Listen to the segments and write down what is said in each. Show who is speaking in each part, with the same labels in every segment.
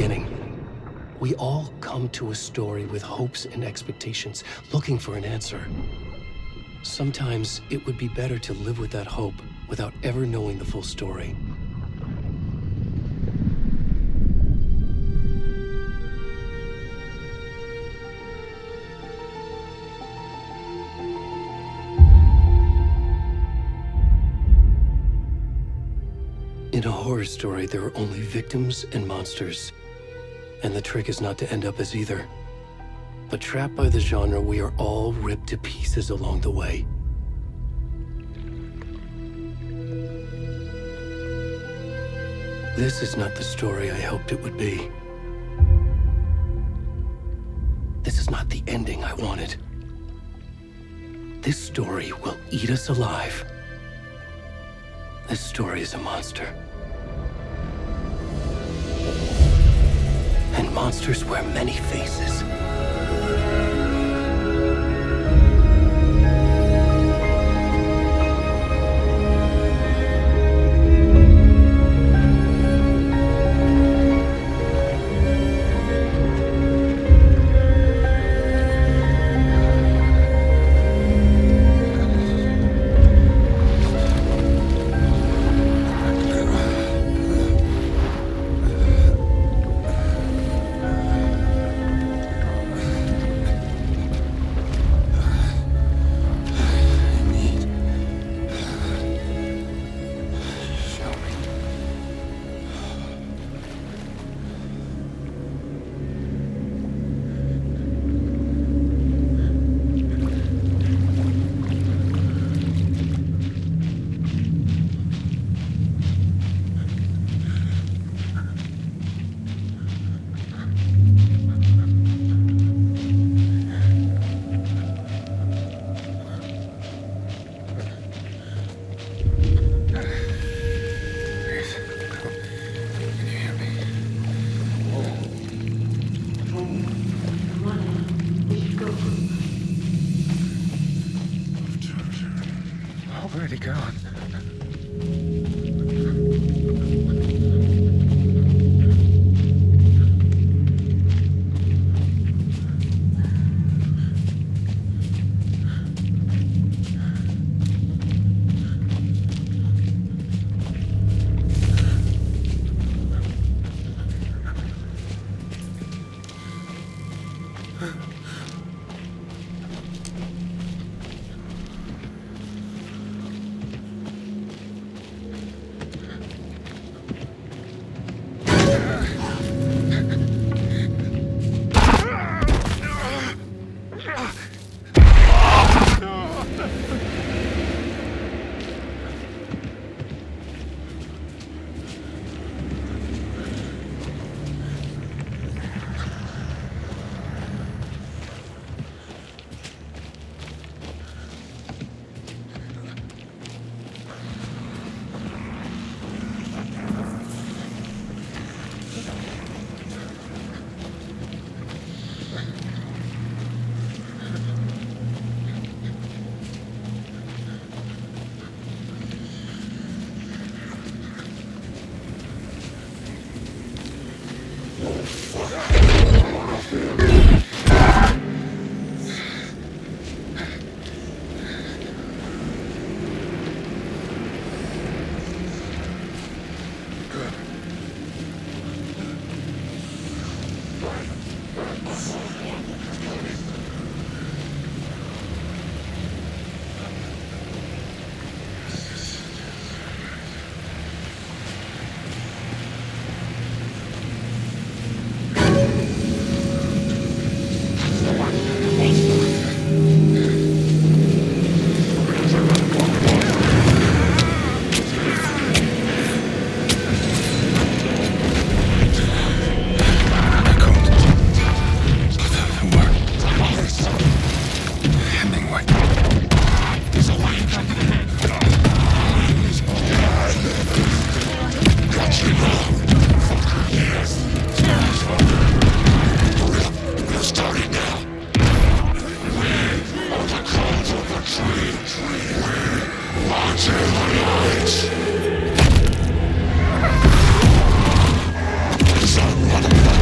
Speaker 1: beginning. We all come to a story with hopes and expectations, looking for an answer. Sometimes it would be better to live with that hope without ever knowing the full story. In a horror story, there are only victims and monsters. And the trick is not to end up as either. But trapped by the genre, we are all ripped to pieces along the way. This is not the story I hoped it would be. This is not the ending I wanted. This story will eat us alive. This story is a monster. And monsters wear many faces.
Speaker 2: Where'd he gone?
Speaker 3: Watch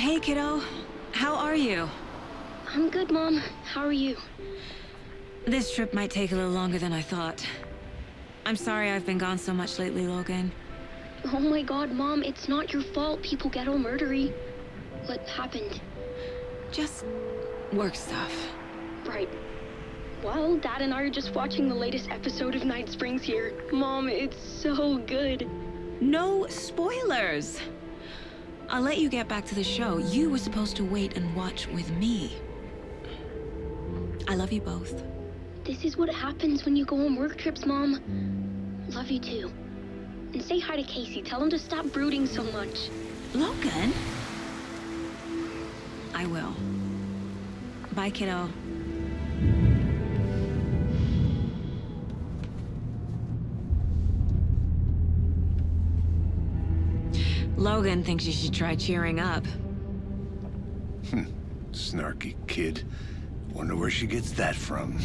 Speaker 3: Hey, kiddo. How are you?
Speaker 4: I'm good, Mom. How are you?
Speaker 3: This trip might take a little longer than I thought. I'm sorry I've been gone so much lately, Logan.
Speaker 4: Oh my god, Mom, it's not your fault people get all murdery. What happened?
Speaker 3: Just work stuff.
Speaker 4: Right. Well, Dad and I are just watching the latest episode of Night Springs here. Mom, it's so good.
Speaker 3: No spoilers! I'll let you get back to the show. You were supposed to wait and watch with me. I love you both.
Speaker 4: This is what happens when you go on work trips, Mom. Love you too. And say hi to Casey. Tell him to stop brooding so much.
Speaker 3: Logan? I will. Bye, kiddo. Logan thinks you should try cheering up.
Speaker 5: Snarky kid. Wonder where she gets that from.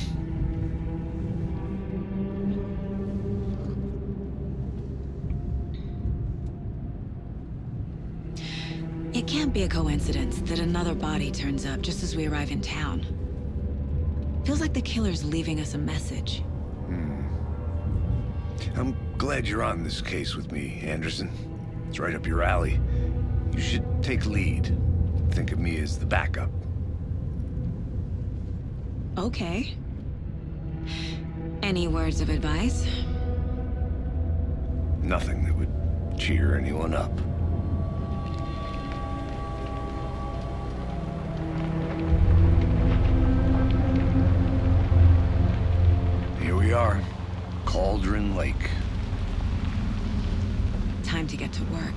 Speaker 3: It can't be a coincidence that another body turns up just as we arrive in town. Feels like the killer's leaving us a message.
Speaker 5: I'm glad you're on this case with me, Anderson. It's right up your alley. You should take lead. Think of me as the backup.
Speaker 3: Okay. Any words of advice?
Speaker 5: Nothing that would cheer anyone up. Here we are. Cauldron Lake.
Speaker 3: Time to get to work.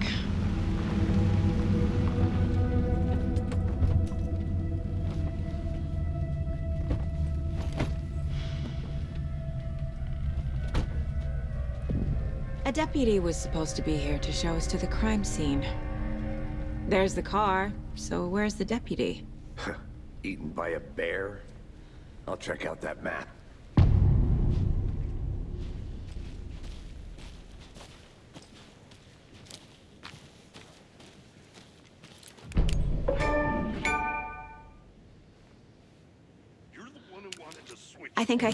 Speaker 3: A deputy was supposed to be here to show us to the crime scene. There's the car, so where's the deputy?
Speaker 5: Eaten by a bear? I'll check out that map.
Speaker 3: I think I...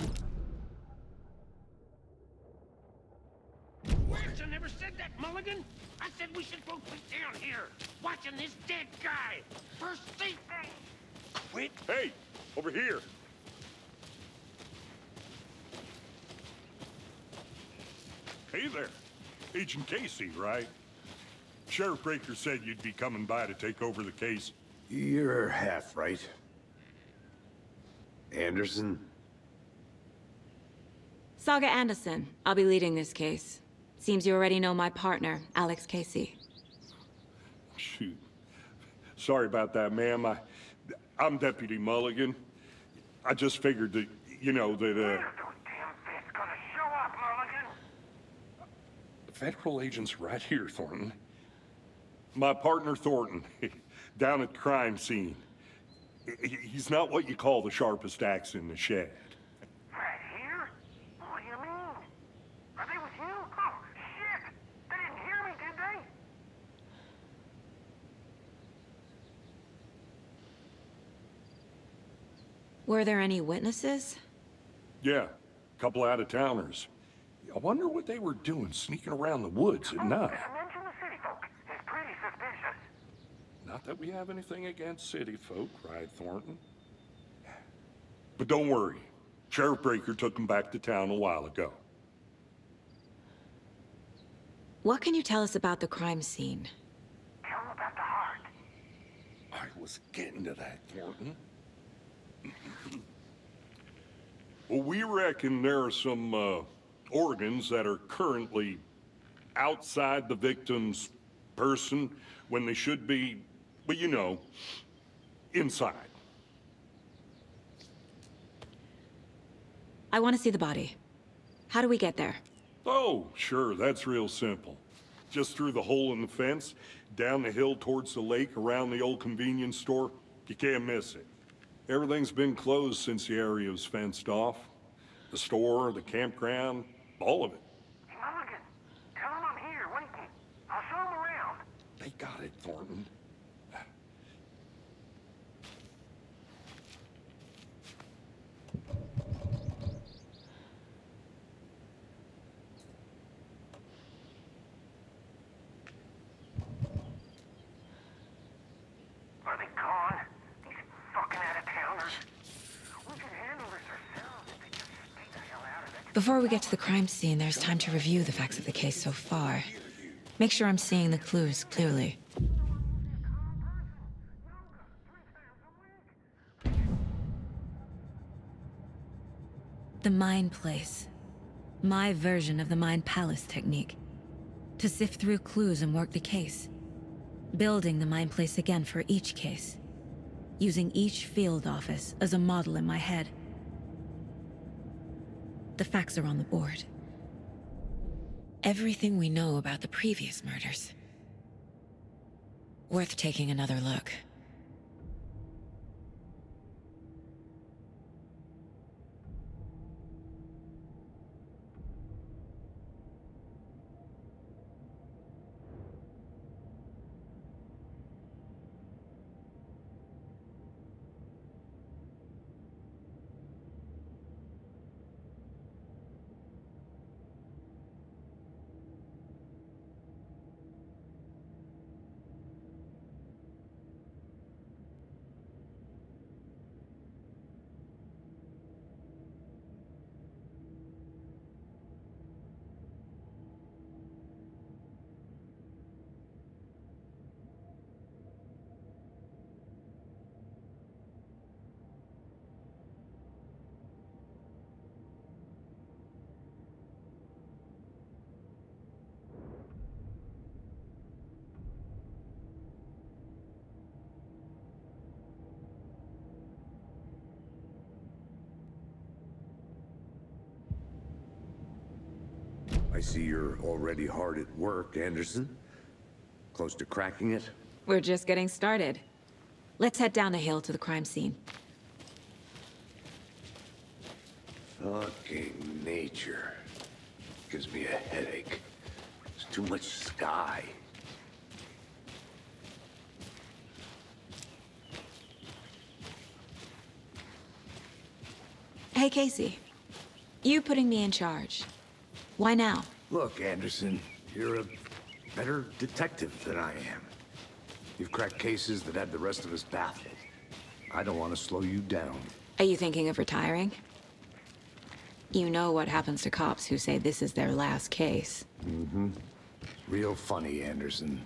Speaker 6: I never said that, Mulligan. I said we should both be down here, watching this dead guy. First thing. Quit.
Speaker 7: Hey, over here. Hey there. Agent Casey, right? Sheriff Breaker said you'd be coming by to take over the case.
Speaker 5: You're half right. Anderson?
Speaker 3: Saga Anderson. I'll be leading this case. Seems you already know my partner, Alex Casey.
Speaker 7: Shoot. Sorry about that, ma'am. I'm Deputy Mulligan. I just figured that, you know, that,
Speaker 6: Where's those damn fists gonna show up, Mulligan?
Speaker 7: Federal agent's right here, Thornton. My partner, Thornton, down at the crime scene. He's not what you call the sharpest axe in the shed.
Speaker 6: Right here? What do you mean? Are they with you? Oh, shit! They didn't hear me, did they?
Speaker 3: Were there any witnesses?
Speaker 7: Yeah, a couple out-of-towners. I wonder what they were doing sneaking around the woods at night.
Speaker 6: Mention the city folk. It's pretty suspicious.
Speaker 7: Not that we have anything against city folk, right, Thornton? But don't worry. Sheriff Breaker took them back to town a while ago.
Speaker 3: What can you tell us about the crime scene?
Speaker 6: Tell them about the heart.
Speaker 7: I was getting to that, Thornton. Well, we reckon there are some, organs that are currently outside the victim's person when they should be, well, you know, inside.
Speaker 3: I want to see the body. How do we get there?
Speaker 7: Oh, sure, that's real simple. Just through the hole in the fence, down the hill towards the lake, around the old convenience store. You can't miss it. Everything's been closed since the area was fenced off. The store, the campground, all of it.
Speaker 6: Hey, Mulligan, tell them I'm here waiting. I'll show them around.
Speaker 7: They got it, Thornton.
Speaker 3: Before we get to the crime scene, there's time to review the facts of the case so far. Make sure I'm seeing the clues clearly. The Mind Place. My version of the Mind Palace technique. To sift through clues and work the case. Building the Mind Place again for each case. Using each field office as a model in my head. The facts are on the board. Everything we know about the previous murders. Worth taking another look.
Speaker 5: I see you're already hard at work, Anderson. Close to cracking it?
Speaker 3: We're just getting started. Let's head down the hill to the crime scene.
Speaker 5: Fucking nature. Gives me a headache. There's too much sky.
Speaker 3: Hey, Casey. You putting me in charge. Why now?
Speaker 5: Look, Anderson, you're a better detective than I am. You've cracked cases that had the rest of us baffled. I don't want to slow you down.
Speaker 3: Are you thinking of retiring? You know what happens to cops who say this is their last case.
Speaker 5: Mm-hmm. Real funny, Anderson.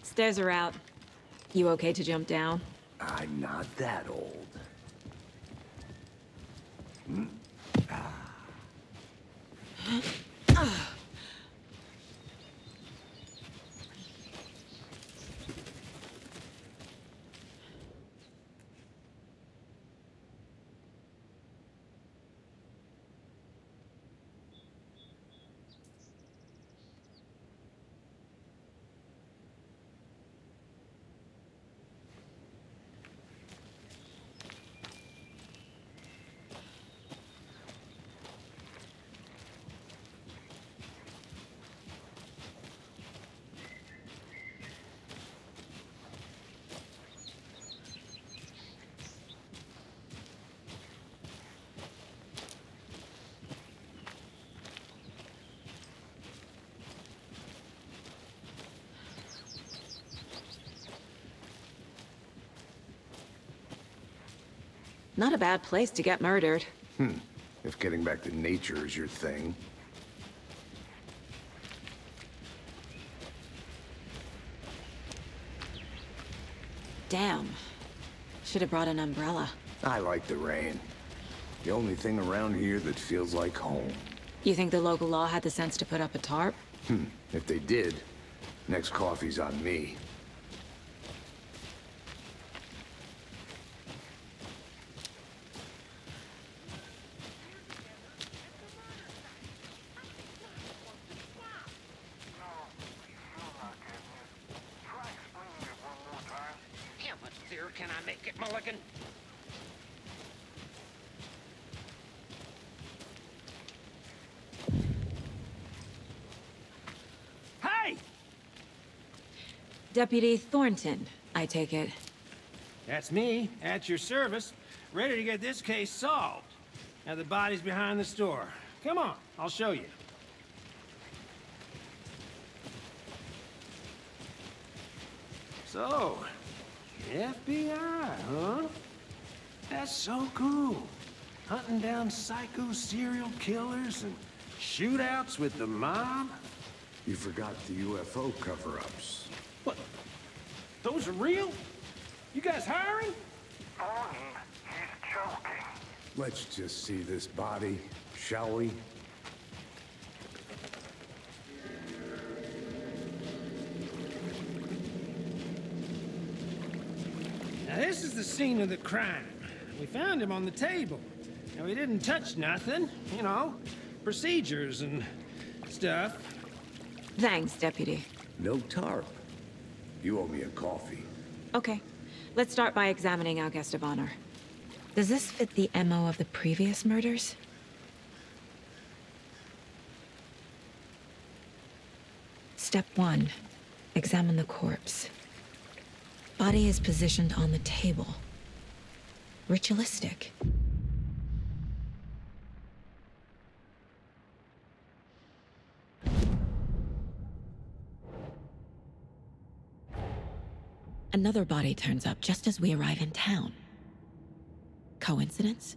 Speaker 3: Stairs are out. You okay to jump down?
Speaker 5: I'm not that old.
Speaker 3: Not a bad place to get murdered.
Speaker 5: If getting back to nature is your thing.
Speaker 3: Damn. Should have brought an umbrella.
Speaker 5: I like the rain. The only thing around here that feels like home.
Speaker 3: You think the local law had the sense to put up a tarp?
Speaker 5: If they did, next coffee's on me.
Speaker 6: How much clearer can I make it, Mulligan? Hey!
Speaker 3: Deputy Thornton, I take it.
Speaker 8: That's me, at your service, ready to get this case solved. Now the body's behind the store. Come on, I'll show you. So, FBI, huh? That's so cool. Hunting down psycho serial killers and shootouts with the mob.
Speaker 5: You forgot the UFO cover-ups.
Speaker 8: What? Those are real? You guys hiring?
Speaker 6: He's joking.
Speaker 5: Let's just see this body, shall we?
Speaker 8: Now this is the scene of the crime. We found him on the table. And we didn't touch nothing, you know, procedures and stuff.
Speaker 3: Thanks, Deputy.
Speaker 5: No tarp. You owe me a coffee.
Speaker 3: Okay, let's start by examining our guest of honor. Does this fit the MO of the previous murders? Step 1. Examine the corpse. Body is positioned on the table. Ritualistic. Another body turns up just as we arrive in town. Coincidence?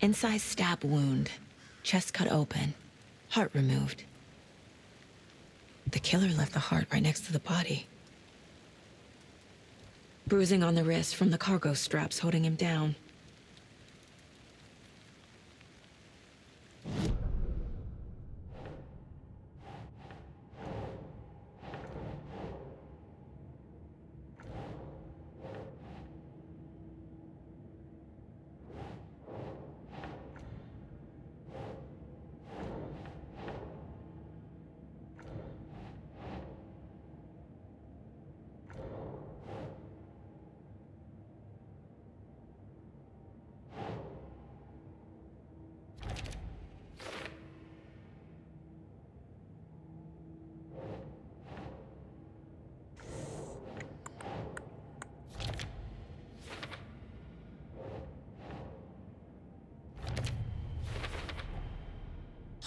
Speaker 3: Incised stab wound, chest cut open, heart removed. The killer left the heart right next to the body. Bruising on the wrist from the cargo straps holding him down.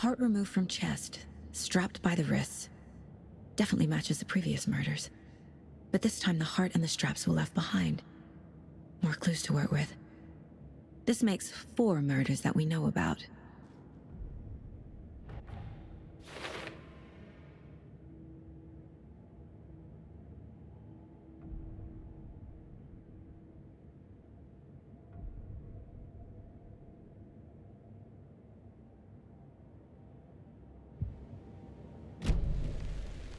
Speaker 3: Heart removed from chest, strapped by the wrists. Definitely matches the previous murders. But this time the heart and the straps were left behind. More clues to work with. This makes 4 murders that we know about.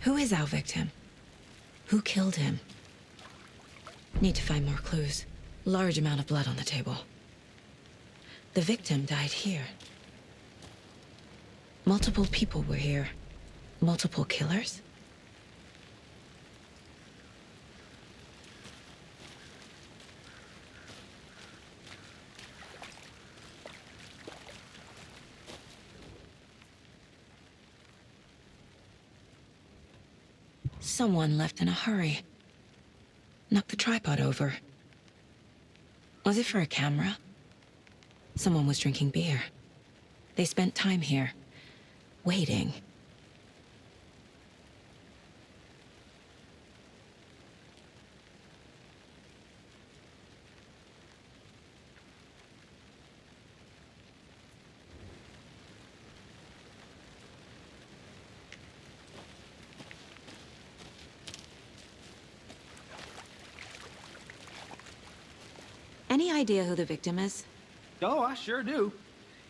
Speaker 3: Who is our victim? Who killed him? Need to find more clues. Large amount of blood on the table. The victim died here. Multiple people were here. Multiple killers? Someone left in a hurry. Knocked the tripod over. Was it for a camera? Someone was drinking beer. They spent time here, waiting. Any idea who the victim is?
Speaker 8: Oh, I sure do.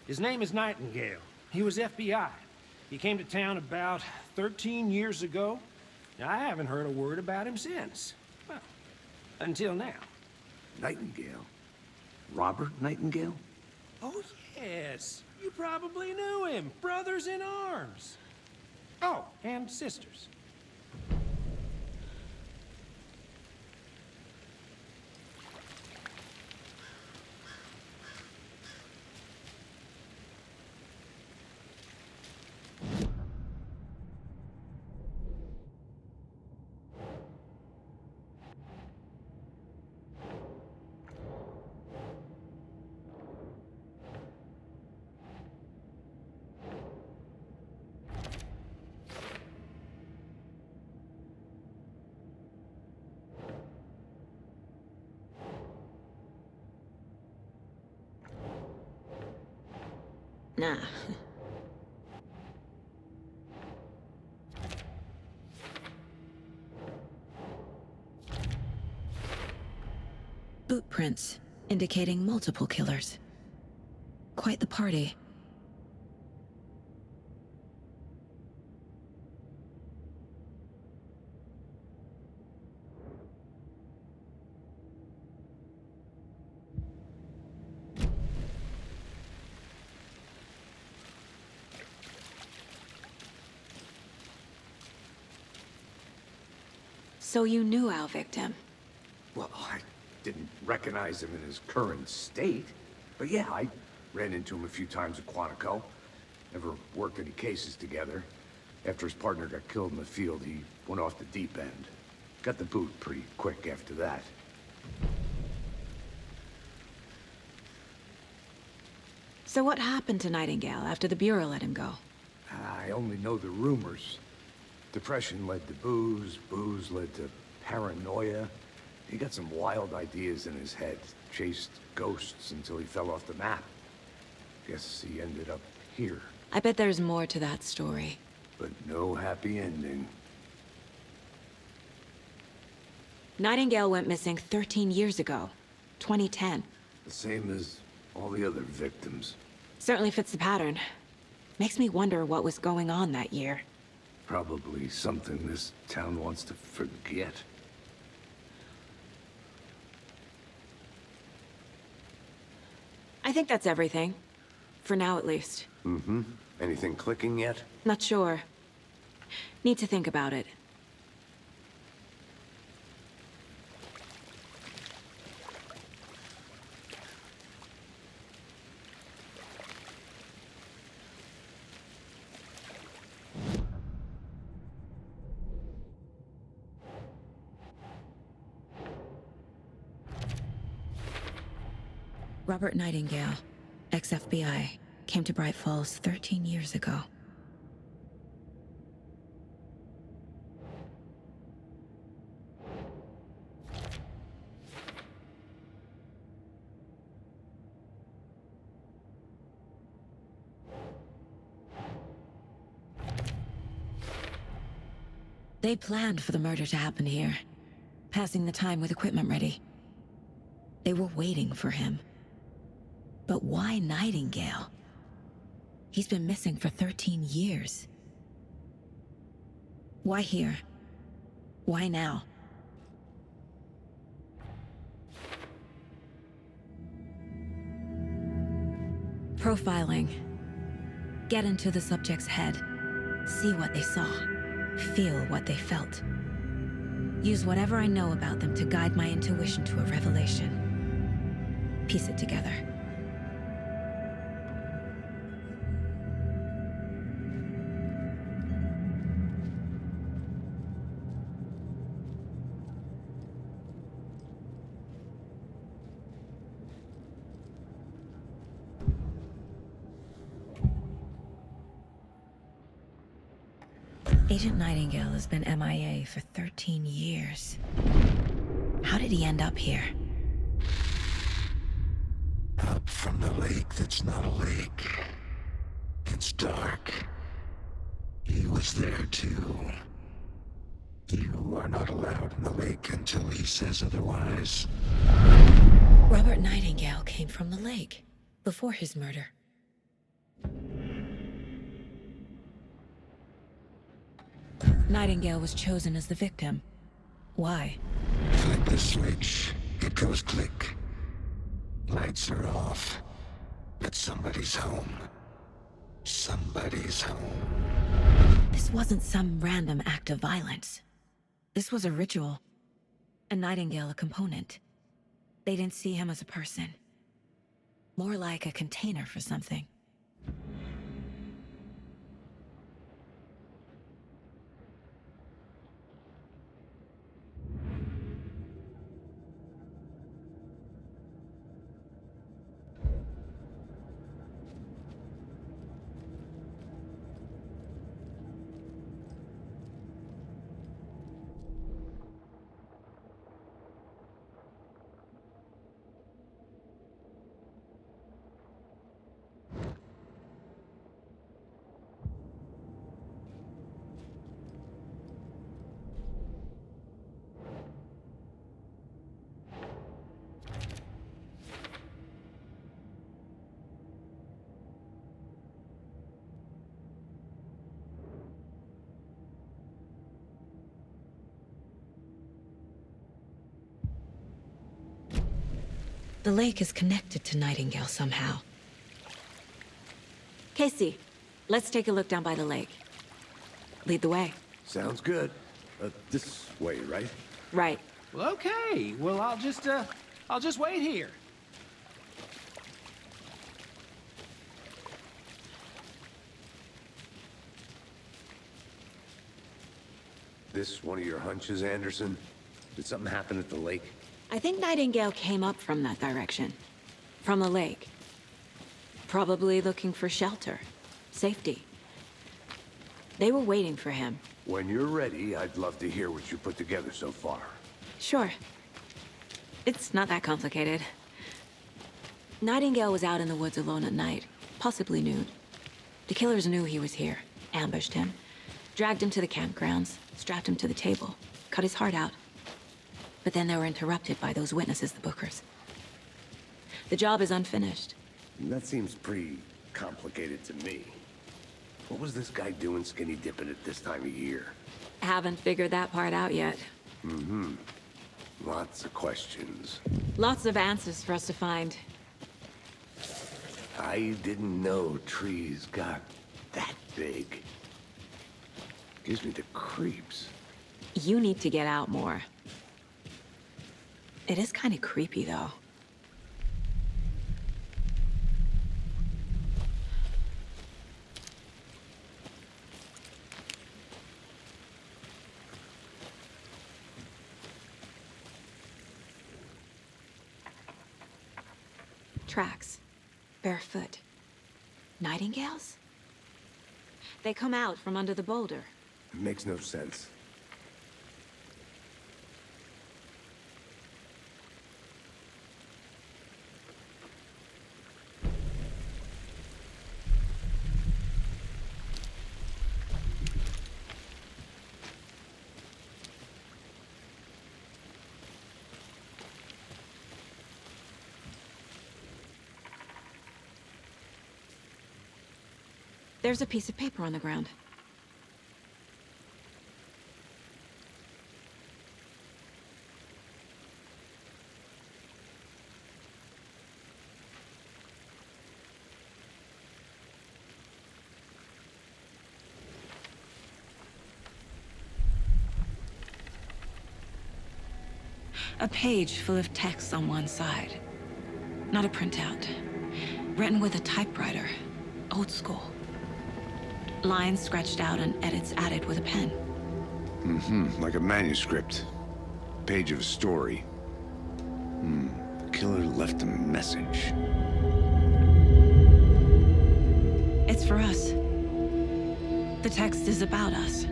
Speaker 8: His name is Nightingale. He was FBI. He came to town about 13 years ago. I haven't heard a word about him since. Well, until now.
Speaker 5: Nightingale? Robert Nightingale?
Speaker 8: Oh, yes. You probably knew him. Brothers in arms. Oh, and sisters.
Speaker 3: Nah. Boot prints, indicating multiple killers. Quite the party. So you knew our victim?
Speaker 5: Well, I didn't recognize him in his current state. But yeah, I ran into him a few times at Quantico. Never worked any cases together. After his partner got killed in the field, he went off the deep end. Got the boot pretty quick after that.
Speaker 3: So what happened to Nightingale after the Bureau let him go?
Speaker 5: I only know the rumors. Depression led to booze, booze led to paranoia. He got some wild ideas in his head, chased ghosts until he fell off the map. Guess he ended up here,
Speaker 3: I bet there's more to that story.
Speaker 5: but no happy ending.
Speaker 3: Nightingale went missing 13 years ago, 2010.
Speaker 5: The same as all the other victims.
Speaker 3: Certainly fits the pattern. Makes me wonder what was going on that year.
Speaker 5: Probably something this town wants to forget.
Speaker 3: I think that's everything. For now, at least.
Speaker 5: Mm-hmm. Anything clicking yet?
Speaker 3: Not sure. Need to think about it. Robert Nightingale, ex-FBI, came to Bright Falls 13 years ago. They planned for the murder to happen here, passing the time with equipment ready. They were waiting for him. But why Nightingale? He's been missing for 13 years. Why here? Why now? Profiling. Get into the subject's head. See what they saw. Feel what they felt. Use whatever I know about them to guide my intuition to a revelation. Piece it together. Agent Nightingale has been MIA for 13 years. How did he end up here?
Speaker 9: Up from the lake that's not a lake. It's dark. He was there too. You are not allowed in the lake until he says otherwise.
Speaker 3: Robert Nightingale came from the lake, before his murder. Nightingale was chosen as the victim. Why?
Speaker 9: Flip the switch. It goes click. Lights are off. But somebody's home. Somebody's home.
Speaker 3: This wasn't some random act of violence. This was a ritual. And Nightingale a component. They didn't see him as a person. More like a container for something. The lake is connected to Nightingale somehow. Casey, let's take a look down by the lake. Lead the way.
Speaker 5: Sounds good. This way, right?
Speaker 3: Right.
Speaker 8: Well, okay. Well, I'll just wait here.
Speaker 5: This one of your hunches, Anderson? Did something happen at the lake?
Speaker 3: I think Nightingale came up from that direction. From the lake. Probably looking for shelter. Safety. They were waiting for him.
Speaker 5: When you're ready, I'd love to hear what you put together so far.
Speaker 3: Sure. It's not that complicated. Nightingale was out in the woods alone at night, possibly nude. The killers knew he was here, ambushed him, dragged him to the campgrounds, strapped him to the table, cut his heart out. But then they were interrupted by those witnesses, the Bookers. The job is unfinished.
Speaker 5: That seems pretty complicated to me. What was this guy doing skinny dipping at this time of year?
Speaker 3: Haven't figured that part out yet.
Speaker 5: Mm-hmm. Lots of questions.
Speaker 3: Lots of answers for us to find.
Speaker 5: I didn't know trees got that big. Gives me the creeps.
Speaker 3: You need to get out more. It is kind of creepy, though. Tracks. Barefoot. Nightingales? They come out from under the boulder.
Speaker 5: It makes no sense.
Speaker 3: There's a piece of paper on the ground. A page full of text on one side. Not a printout. Written with a typewriter. Old school. Lines scratched out and edits added with a pen.
Speaker 5: Mm-hmm, like a manuscript. Page of a story. The killer left a message.
Speaker 3: It's for us. The text is about us.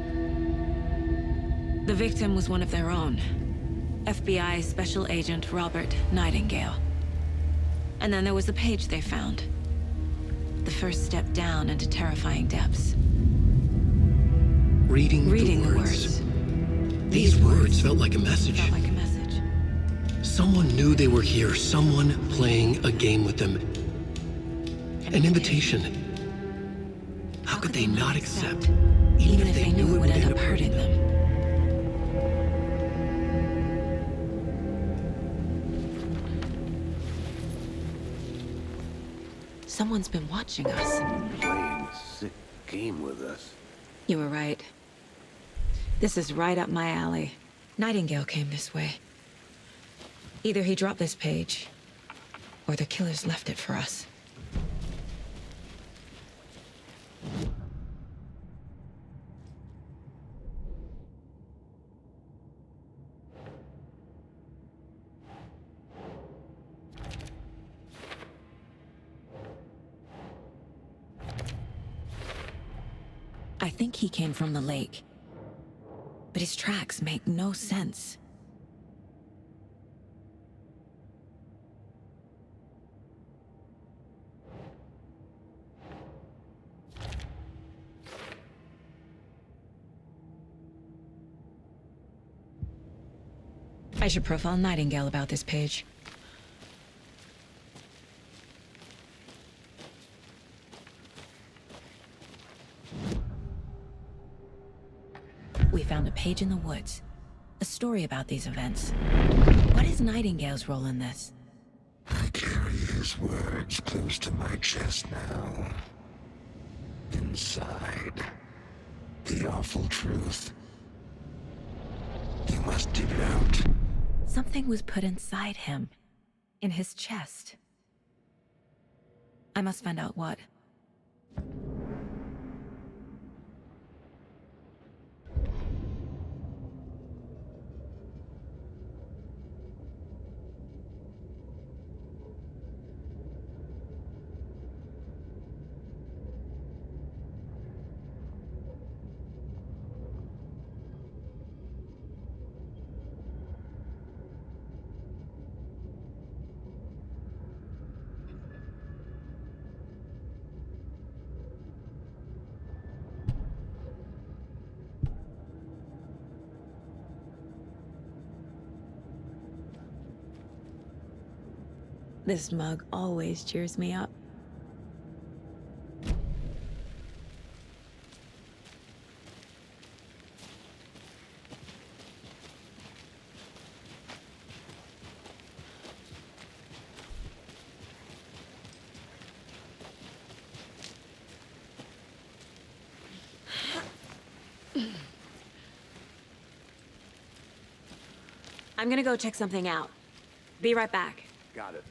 Speaker 3: The victim was one of their own. FBI Special Agent Robert Nightingale. And then there was the page they found. The first step down into terrifying depths.
Speaker 1: Reading the words. These words felt like a message.
Speaker 3: Felt like a message.
Speaker 1: Someone knew they were here, someone playing a game with them. An invitation. How could they not accept?
Speaker 3: Even if they knew it would end up hurting them. Someone's been watching us.
Speaker 8: Playing a sick game with us.
Speaker 3: You were right. This is right up my alley. Nightingale came this way. Either he dropped this page, or the killers left it for us. I think he came from the lake. But his tracks make no sense. I should profile Nightingale about this page. We found a page in the woods. A story about these events. What is Nightingale's role in this?
Speaker 9: I carry his words close to my chest now. Inside, the awful truth. You must dig it out.
Speaker 3: Something was put inside him. In his chest. I must find out what. This mug always cheers me up. I'm gonna go check something out. Be right back.
Speaker 5: Got it.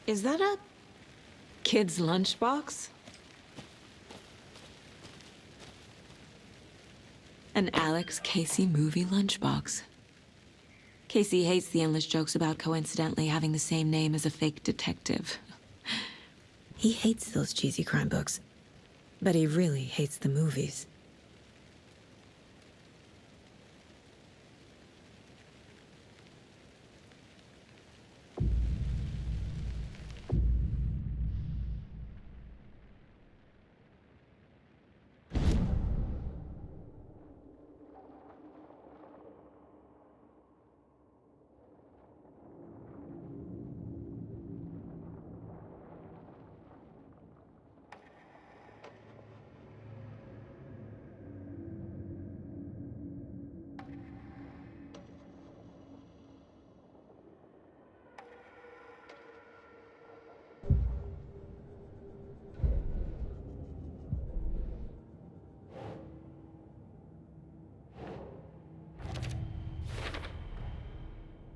Speaker 3: Is that a kid's lunchbox? An Alex Casey movie lunchbox. Casey hates the endless jokes about coincidentally having the same name as a fake detective. He hates those cheesy crime books, but he really hates the movies.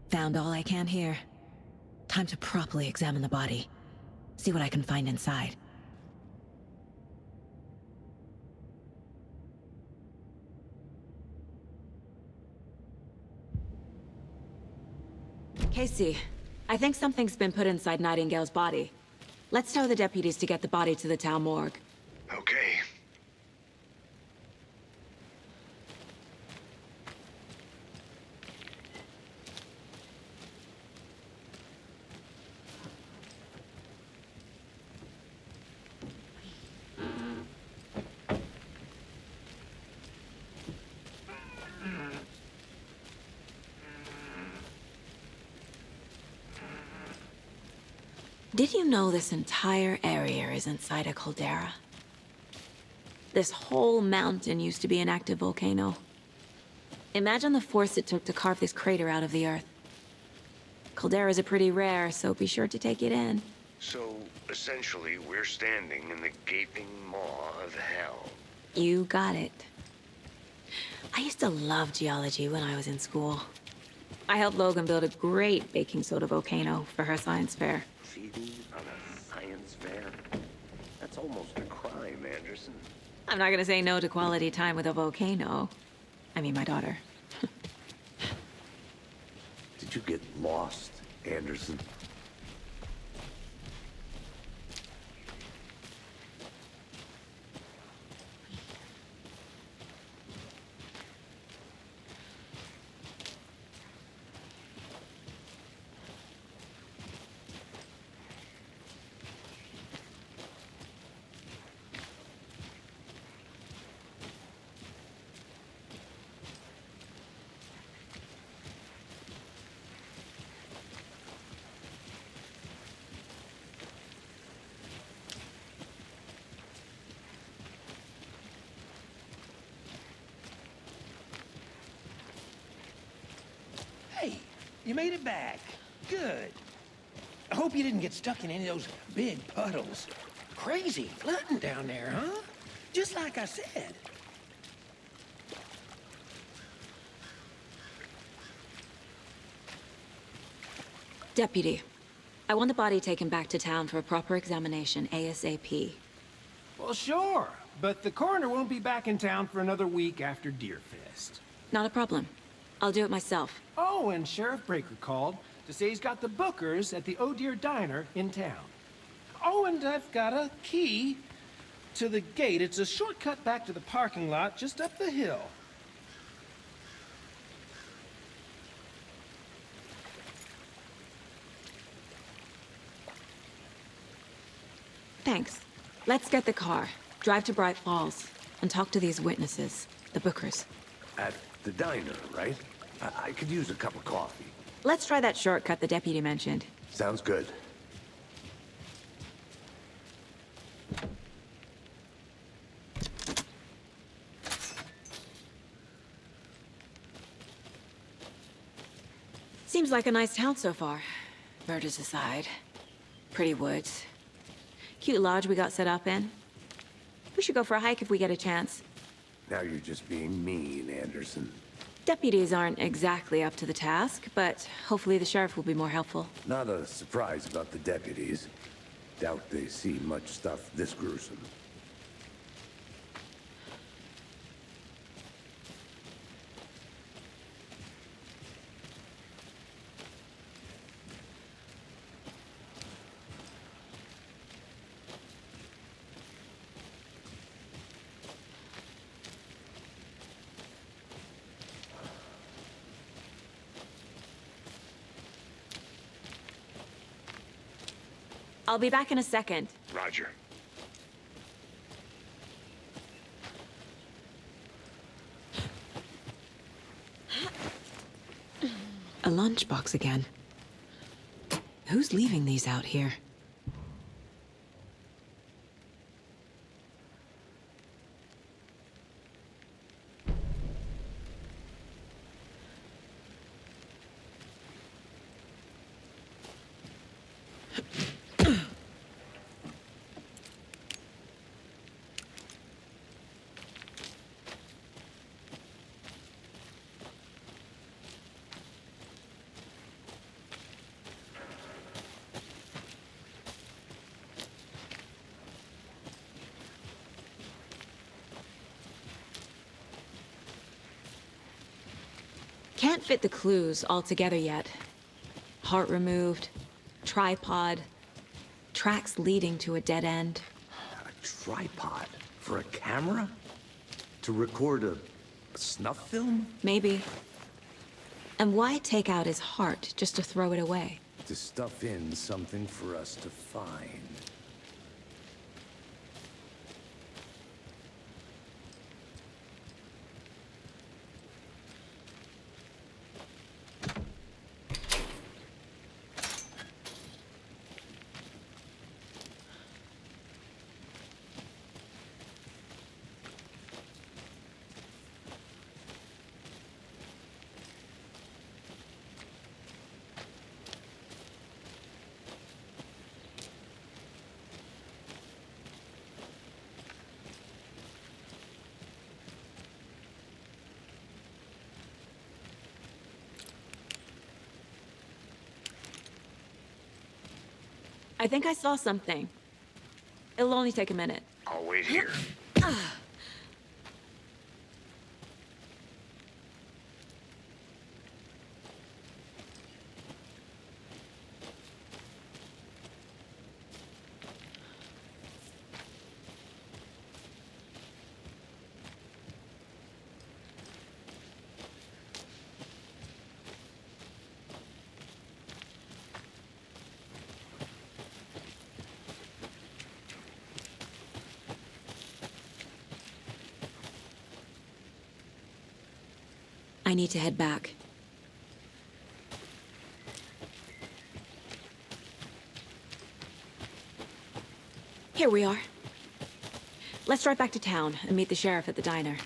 Speaker 3: Found all I can here. Time to properly examine the body. See what I can find inside. Casey, I think something's been put inside Nightingale's body. Let's tell the deputies to get the body to the town morgue.
Speaker 9: Okay.
Speaker 3: Did you know this entire area is inside a caldera? This whole mountain used to be an active volcano. Imagine the force it took to carve this crater out of the earth. Calderas are pretty rare, so be sure to take it in.
Speaker 9: So, essentially, we're standing in the gaping maw of hell.
Speaker 3: You got it. I used to love geology when I was in school. I helped Logan build a great baking soda volcano for her science fair.
Speaker 9: Feeding on a science fair? That's almost a crime, Anderson.
Speaker 3: I'm not gonna say no to quality time with a volcano. I mean, my daughter.
Speaker 5: Did you get lost, Anderson?
Speaker 8: Hey, you made it back. Good. I hope you didn't get stuck in any of those big puddles. Crazy flooding down there, huh? Just like I said.
Speaker 3: Deputy, I want the body taken back to town for a proper examination ASAP.
Speaker 8: Well, sure. But the coroner won't be back in town for another week after Deerfest.
Speaker 3: Not a problem. I'll do it myself.
Speaker 8: Oh, and Sheriff Breaker called to say he's got the Bookers at the Oh Dear Diner in town. Oh, and I've got a key to the gate. It's a shortcut back to the parking lot just up the hill.
Speaker 3: Thanks. Let's get the car, drive to Bright Falls, and talk to these witnesses, the Bookers.
Speaker 5: At the diner, right? I could use a cup of coffee.
Speaker 3: Let's try that shortcut the deputy mentioned.
Speaker 5: Sounds good.
Speaker 3: Seems like a nice town so far. Murders aside. Pretty woods. Cute lodge we got set up in. We should go for a hike if we get a chance.
Speaker 5: Now you're just being mean, Anderson.
Speaker 3: Deputies aren't exactly up to the task, but hopefully the sheriff will be more helpful.
Speaker 5: Not a surprise about the deputies. Doubt they see much stuff this gruesome.
Speaker 3: I'll be back in a second.
Speaker 6: Roger.
Speaker 3: A lunchbox again. Who's leaving these out here? Can't fit the clues all together yet. Heart removed, tripod, tracks leading to a dead end.
Speaker 5: A tripod? For a camera? To record a snuff film?
Speaker 3: Maybe. And why take out his heart just to throw it away?
Speaker 5: To stuff in something for us to find.
Speaker 3: I think I saw something. It'll only take a minute.
Speaker 6: I'll wait here.
Speaker 3: I need to head back. Here we are. Let's drive back to town and meet the sheriff at the diner.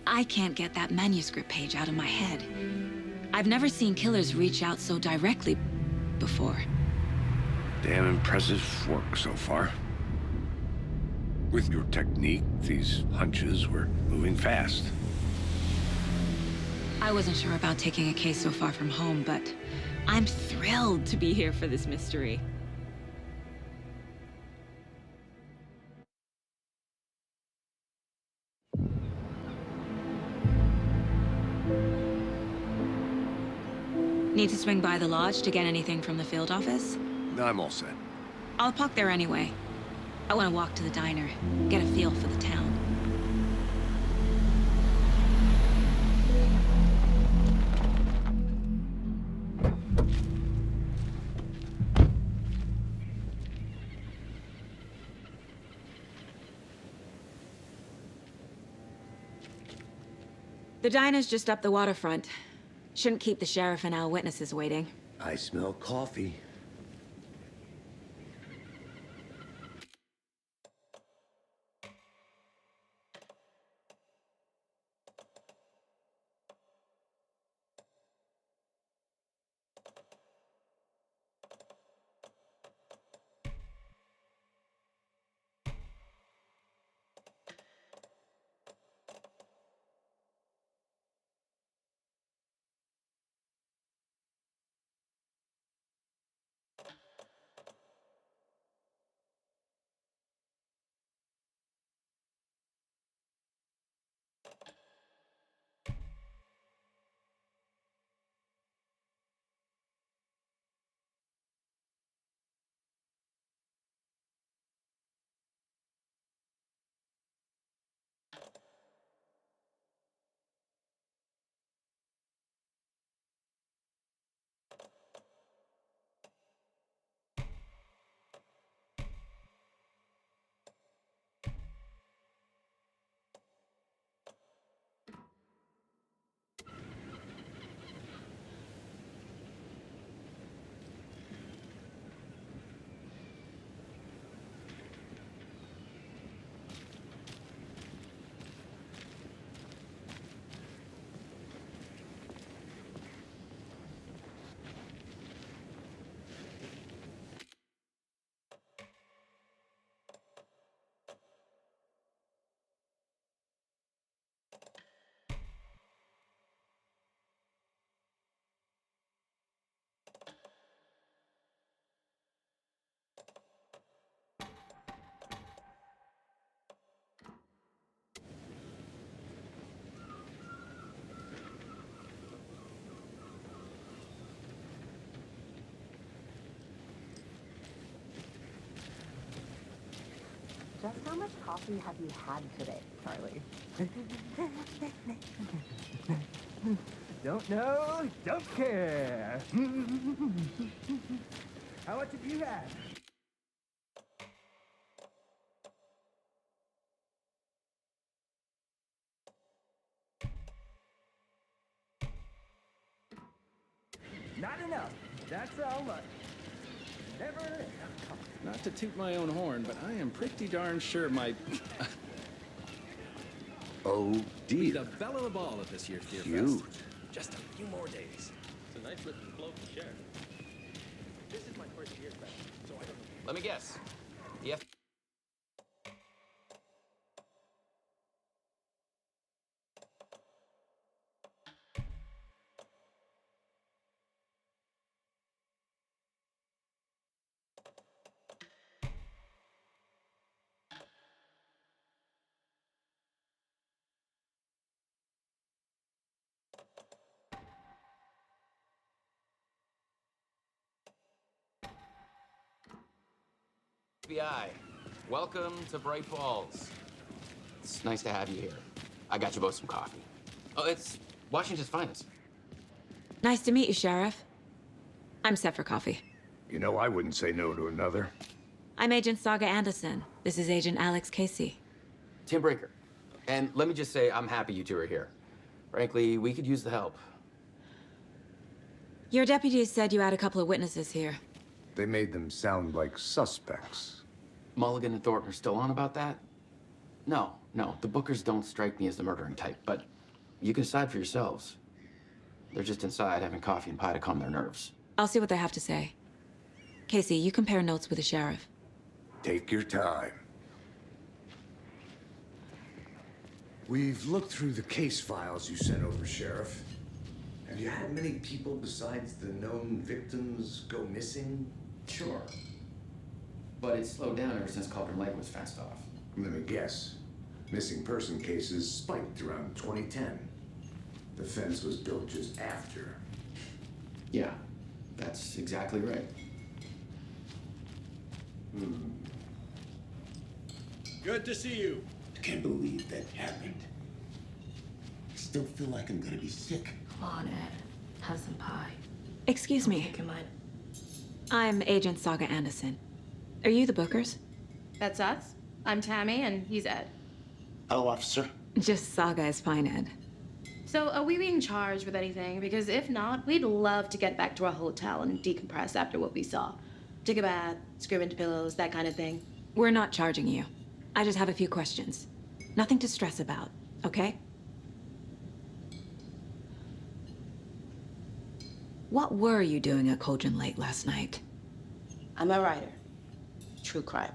Speaker 3: I can't get that manuscript page out of my head. I've never seen killers reach out so directly before.
Speaker 5: Damn impressive work so far. With your technique, these hunches were moving fast.
Speaker 3: I wasn't sure about taking a case so far from home, but I'm thrilled to be here for this mystery. Need to swing by the lodge to get anything from the field office?
Speaker 5: I'm all set.
Speaker 3: I'll park there anyway. I want to walk to the diner, get a feel for the town. The diner's just up the waterfront. Shouldn't keep the sheriff and our witnesses waiting.
Speaker 5: I smell coffee.
Speaker 10: Just how much coffee have you had today, Charlie?
Speaker 8: Don't know, don't care. How much have you had? Not enough. That's how much. Never enough.
Speaker 11: Not to toot my own horn, but I am pretty darn sure my...
Speaker 5: Oh,
Speaker 11: be
Speaker 5: dear.
Speaker 11: the belle of the ball at this year's Deer
Speaker 5: Cute.
Speaker 11: Fest. Just a few more days.
Speaker 12: It's a nice looking float to share.
Speaker 11: This is my first Deer Fest, so I don't know.
Speaker 12: Let me guess. The F... FBI, welcome to Bright Falls. It's nice to have you here. I got you both some coffee. Oh, it's Washington's finest.
Speaker 3: Nice to meet you, Sheriff. I'm set for coffee.
Speaker 5: You know, I wouldn't say no to another.
Speaker 3: I'm Agent Saga Anderson. This is Agent Alex Casey.
Speaker 12: Tim Breaker. And let me just say, I'm happy you two are here. Frankly, we could use the help.
Speaker 3: Your deputies said you had a couple of witnesses here.
Speaker 5: They made them sound like suspects.
Speaker 12: Mulligan and Thornton are still on about that? No, the Bookers don't strike me as the murdering type, but you can decide for yourselves. They're just inside having coffee and pie to calm their nerves.
Speaker 3: I'll see what they have to say. Casey, you compare notes with the sheriff.
Speaker 5: Take your time. We've looked through the case files you sent over, Sheriff. Have you had many people besides the known victims go missing?
Speaker 12: Sure. But it's slowed down ever since Cauldron Lake was fenced off.
Speaker 5: Let me guess. Missing person cases spiked around 2010. The fence was built just after.
Speaker 12: Yeah, that's exactly right.
Speaker 11: Good to see you.
Speaker 9: I can't believe that happened. I still feel like I'm gonna be sick.
Speaker 10: Come on, Ed. Have some pie.
Speaker 3: Excuse me.
Speaker 10: Take your mind.
Speaker 3: I'm Agent Saga Anderson. Are you the Bookers?
Speaker 13: That's us. I'm Tammy, and he's Ed.
Speaker 9: Hello, officer.
Speaker 3: Just Saga is fine, Ed.
Speaker 13: So, are we being charged with anything? Because if not, we'd love to get back to our hotel and decompress after what we saw. Take a bath, scream into pillows, that kind of thing.
Speaker 3: We're not charging you. I just have a few questions. Nothing to stress about, okay? What were you doing at Cauldron Lake last night?
Speaker 13: I'm a writer. True crime.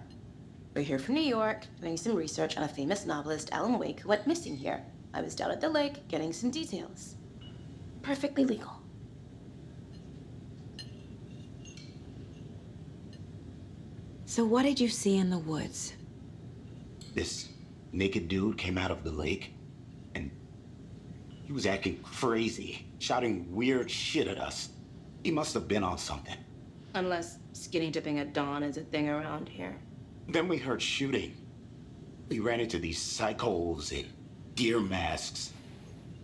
Speaker 13: We're here from New York, doing some research on a famous novelist, Alan Wake, who went missing here. I was down at the lake, getting some details. Perfectly legal.
Speaker 3: So what did you see in the woods?
Speaker 9: This naked dude came out of the lake, and he was acting crazy, shouting weird shit at us. He must have been on something.
Speaker 13: Unless skinny dipping at dawn is a thing around here.
Speaker 9: Then we heard shooting. We ran into these psychos in deer masks.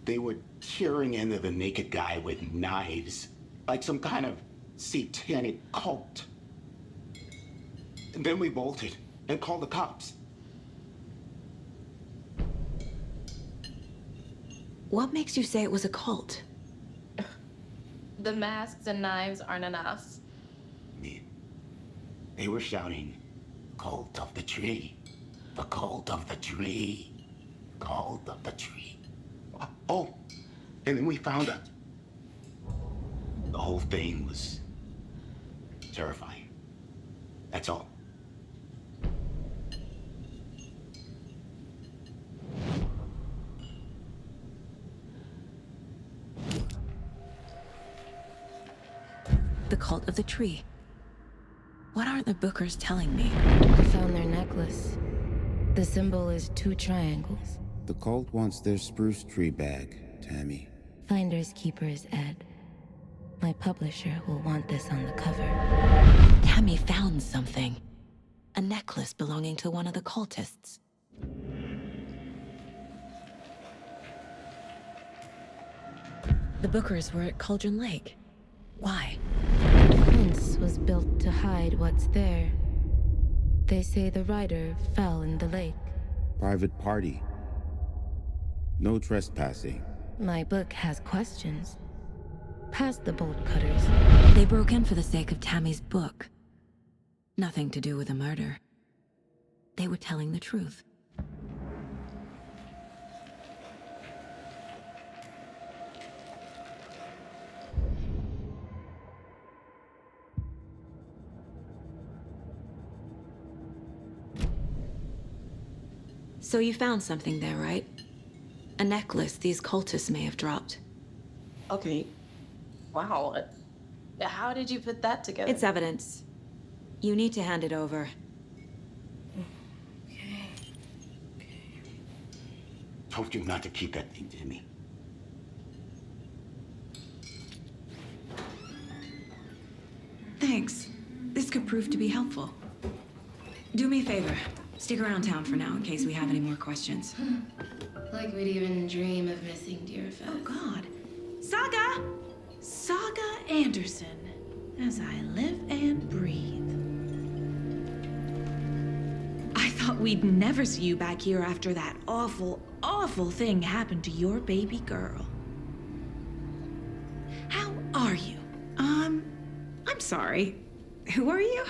Speaker 9: They were tearing into the naked guy with knives, like some kind of satanic cult. And then we bolted and called the cops.
Speaker 3: What makes you say it was a cult?
Speaker 13: The masks and knives aren't enough.
Speaker 9: They were shouting, "Cult of the tree, the cult of the tree, cult of the tree." Oh, and then we found out. The whole thing was terrifying. That's all.
Speaker 3: The cult of the tree. What are the Bookers telling me?
Speaker 10: I found their necklace. The symbol is 2 triangles.
Speaker 14: The cult wants their spruce tree bag, Tammy.
Speaker 10: Finders keepers, Ed. My publisher will want this on the cover.
Speaker 3: Tammy found something. A necklace belonging to one of the cultists. The Bookers were at Cauldron Lake. Why?
Speaker 10: The fence was built to hide what's there. They say the rider fell in the lake.
Speaker 14: Private party. No trespassing.
Speaker 10: My book has questions. Past the bolt cutters.
Speaker 3: They broke in for the sake of Tammy's book. Nothing to do with a murder. They were telling the truth. So you found something there, right? A necklace these cultists may have dropped.
Speaker 13: Okay. Wow. How did you put that together?
Speaker 3: It's evidence. You need to hand it over.
Speaker 9: Told you not to keep that thing, Timmy.
Speaker 3: Thanks. This could prove to be helpful. Do me a favor. Stick around town for now in case we have any more questions.
Speaker 10: Like we'd even dream of missing dear Fez.
Speaker 15: Oh, God. Saga! Saga Anderson. As I live and breathe. I thought we'd never see you back here after that awful, awful thing happened to your baby girl. How are you? I'm sorry. Who are you?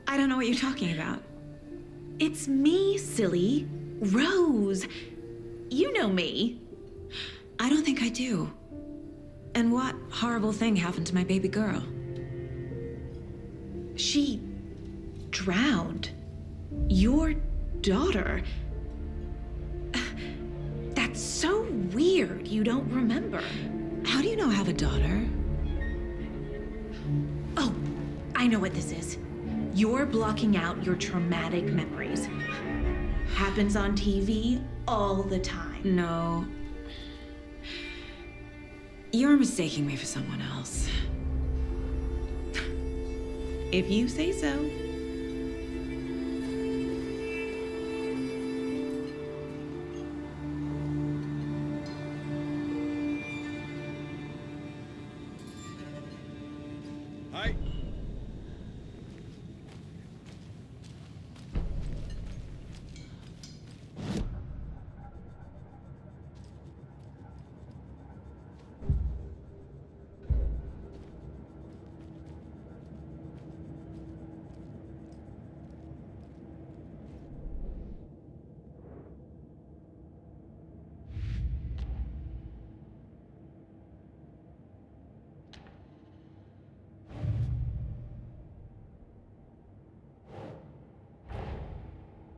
Speaker 15: I don't know what you're talking about. It's me, silly. Rose. You know me.
Speaker 3: I don't think I do. And what horrible thing happened to my baby girl?
Speaker 15: She drowned. Your daughter. That's so weird you don't remember.
Speaker 3: How do you know I have a daughter?
Speaker 15: Oh, I know what this is. You're blocking out your traumatic memories. Happens on TV all the time.
Speaker 3: No. You're mistaking me for someone else.
Speaker 15: If you say so.
Speaker 11: Hi.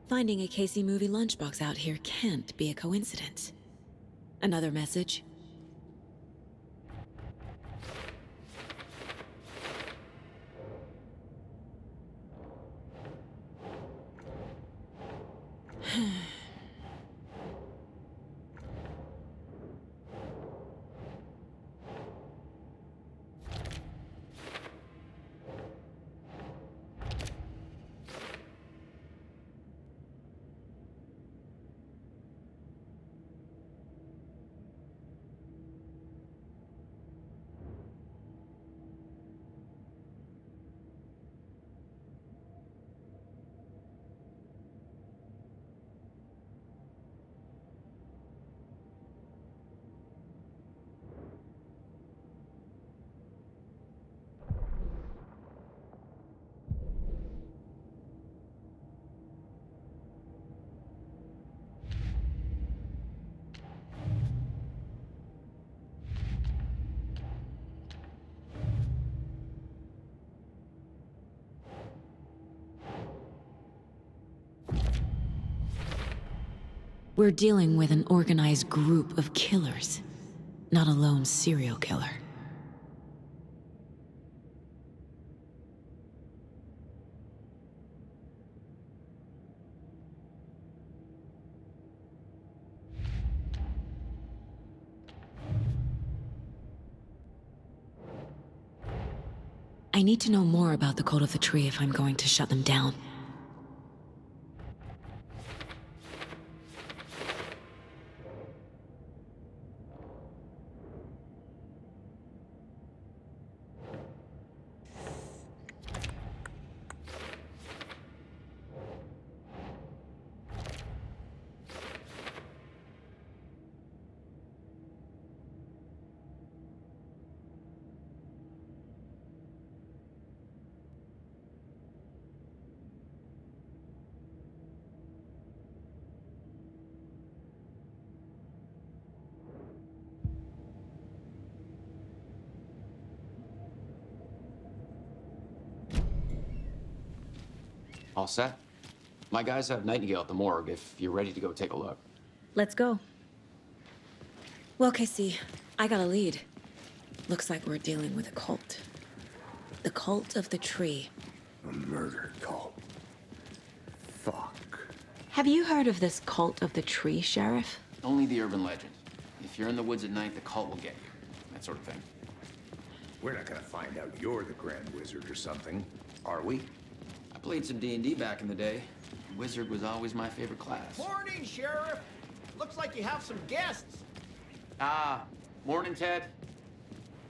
Speaker 3: Finding a Casey movie lunchbox out here can't be a coincidence. Another message? We're dealing with an organized group of killers, not a lone serial killer. I need to know more about the code of the tree if I'm going to shut them down.
Speaker 12: All set? My guys have Nightingale at the morgue if you're ready to go take a look.
Speaker 3: Let's go. Well, Casey, I got a lead. Looks like we're dealing with a cult. The cult of the tree.
Speaker 5: A murder cult. Fuck.
Speaker 3: Have you heard of this cult of the tree, Sheriff?
Speaker 12: Only the urban legend. If you're in the woods at night, the cult will get you. That sort of thing.
Speaker 5: We're not gonna find out you're the Grand Wizard or something, are we?
Speaker 12: I played some D&D back in the day. Wizard was always my favorite class.
Speaker 11: Morning, Sheriff. Looks like you have some guests.
Speaker 12: Ah, morning, Ted.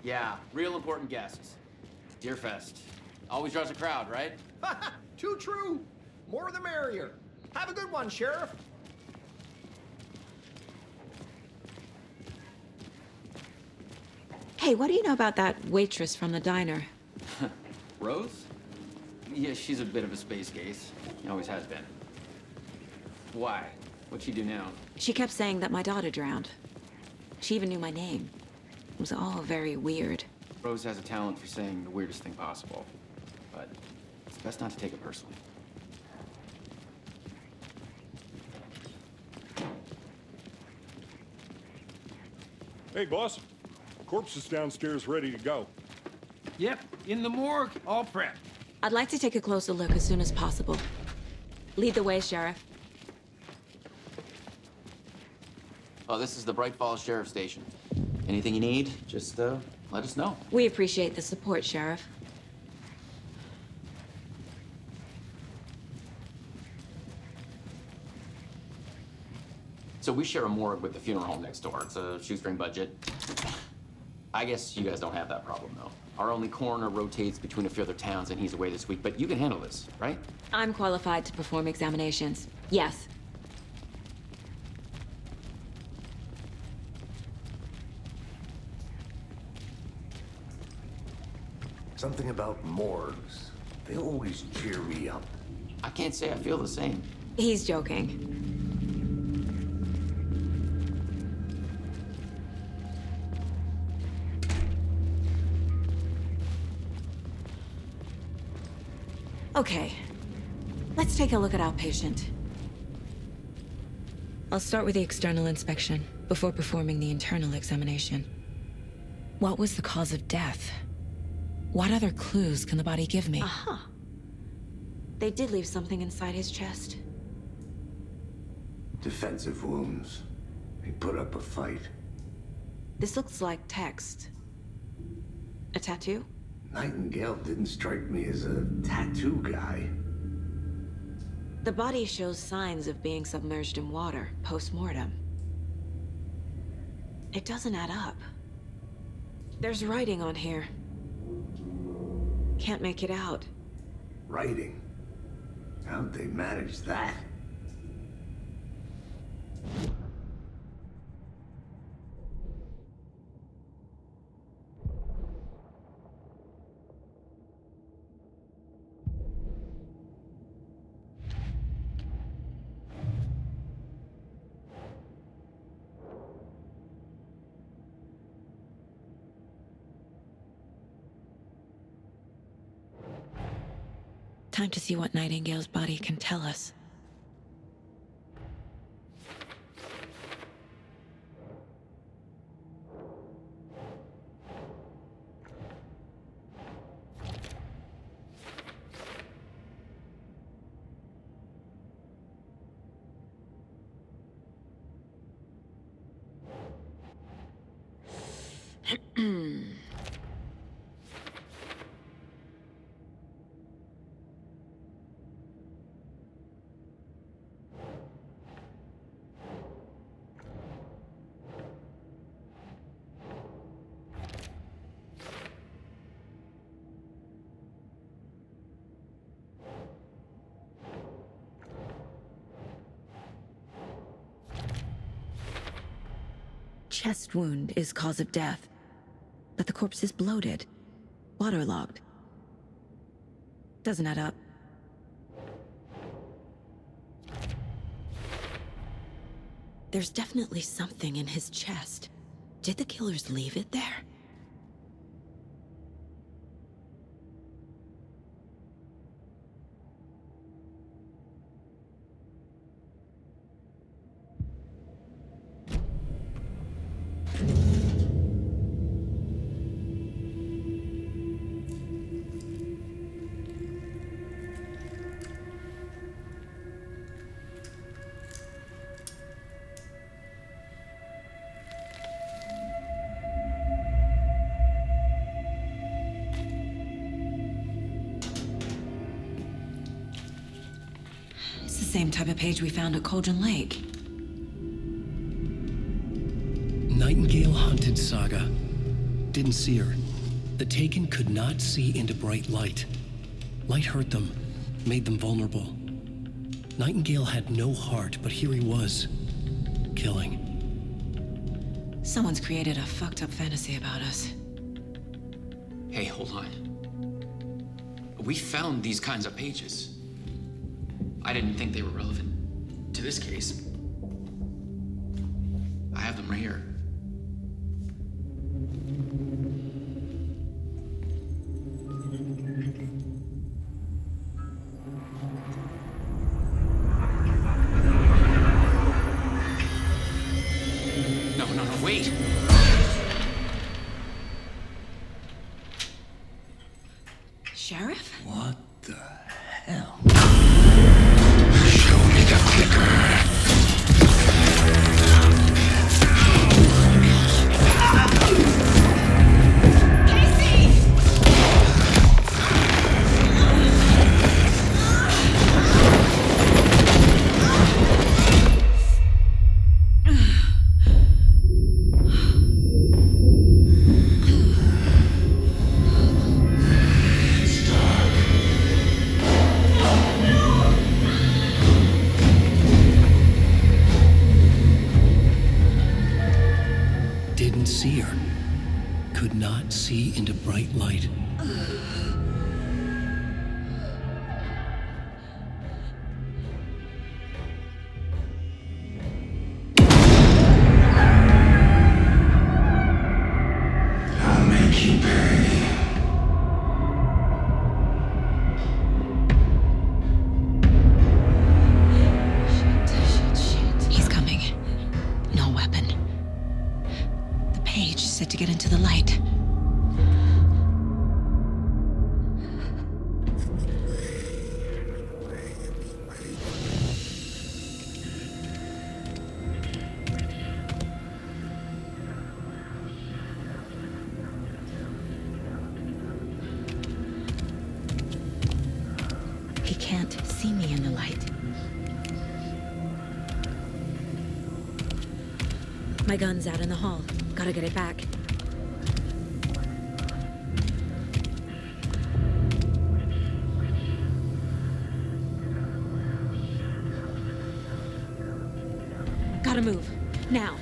Speaker 12: Yeah, real important guests. Deerfest. Always draws a crowd, right?
Speaker 11: Too true. More the merrier. Have a good one, Sheriff.
Speaker 3: Hey, what do you know about that waitress from the diner?
Speaker 12: Rose? Yeah, she's a bit of a space case. She always has been. Why? What'd she do now?
Speaker 3: She kept saying that my daughter drowned. She even knew my name. It was all very weird.
Speaker 12: Rose has a talent for saying the weirdest thing possible. But it's best not to take it personally.
Speaker 7: Hey, boss. Corpse is downstairs ready to go.
Speaker 8: Yep, in the morgue, all prepped.
Speaker 3: I'd like to take a closer look as soon as possible. Lead the way, Sheriff.
Speaker 12: Oh, this is the Bright Falls Sheriff Station. Anything you need, just let us know.
Speaker 3: We appreciate the support, Sheriff.
Speaker 12: So we share a morgue with the funeral home next door. It's a shoestring budget. I guess you guys don't have that problem, though. Our only coroner rotates between a few other towns, and he's away this week. But you can handle this, right?
Speaker 3: I'm qualified to perform examinations. Yes.
Speaker 5: Something about morgues. They always cheer me up.
Speaker 12: I can't say I feel the same.
Speaker 3: He's joking. Okay, let's take a look at our patient. I'll start with the external inspection before performing the internal examination. What was the cause of death? What other clues can the body give me? Aha. They did leave something inside his chest.
Speaker 5: Defensive wounds. He put up a fight.
Speaker 3: This looks like text. A tattoo?
Speaker 5: Nightingale didn't strike me as a tattoo guy.
Speaker 3: The body shows signs of being submerged in water post-mortem. It doesn't add up. There's writing on here. Can't make it out.
Speaker 5: Writing? How'd they manage that?
Speaker 3: Time to see what Nightingale's body can tell us. chest wound is cause of death, but the corpse is bloated, waterlogged. Doesn't add up. There's definitely something in his chest. Did the killers leave it there? It's the same type of page we found at Cauldron Lake.
Speaker 1: Nightingale hunted Saga. Didn't see her. The Taken could not see into bright light. Light hurt them, made them vulnerable. Nightingale had no heart, but here he was, killing.
Speaker 3: Someone's created a fucked up fantasy about us.
Speaker 12: Hey, hold on. We found these kinds of pages. I didn't think they were relevant to this case. I have them right here. No, wait!
Speaker 3: Sheriff?
Speaker 9: What the hell? Show me the clicker.
Speaker 1: Didn't see her. Could not see into bright light.
Speaker 9: I'll make you pay.
Speaker 3: Shit. He's coming. No weapon. The page said to get into the light. He can't see me in the light. My gun's out in the hall. Gotta get it back. Gotta move. Now.